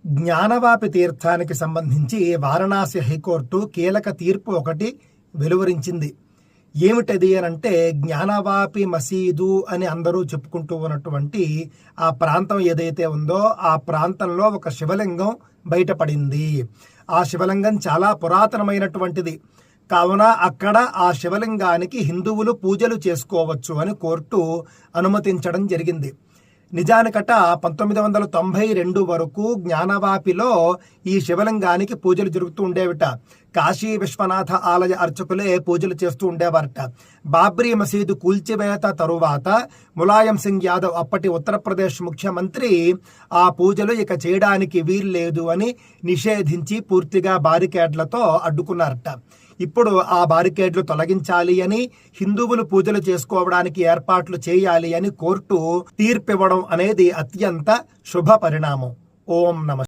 జ్ఞానవాపి తీర్థానికి సంబంధించి వారణాసి హైకోర్టు కీలక తీర్పు ఒకటి వెలువరించింది. ఏమిటది అని అంటే, జ్ఞానవాపి మసీదు అని అందరూ చెప్పుకుంటూ ఉన్నటువంటి ఆ ప్రాంతం ఏదైతే ఉందో ఆ ప్రాంతంలో ఒక శివలింగం బయటపడింది. ఆ శివలింగం చాలా పురాతనమైనటువంటిది కావున అక్కడ ఆ శివలింగానికి హిందువులు పూజలు చేసుకోవచ్చు అని కోర్టు అనుమతించడం జరిగింది. నిజానికట 1992 వరకు జ్ఞానవాపిలో ఈ శివలింగానికి పూజలు జరుగుతూ ఉండేవిట. కాశీ విశ్వనాథ ఆలయ అర్చకులే పూజలు చేస్తూ ఉండేవారట. బాబ్రీ మసీదు కూల్చివేత తరువాత ములాయం సింగ్ యాదవ్ అప్పటి ఉత్తరప్రదేశ్ ముఖ్యమంత్రి ఆ పూజలు ఇక చేయడానికి వీల్లేదు అని నిషేధించి పూర్తిగా బారికేడ్లతో అడ్డుకున్నారట. ఇప్పుడు ఆ బారికేడ్లు తొలగించాలి అని, హిందువులు పూజలు చేసుకోవడానికి ఏర్పాట్లు చేయాలి అని కోర్టు తీర్పివ్వడం అనేది అత్యంత శుభ పరిణామం. ఓం నమః.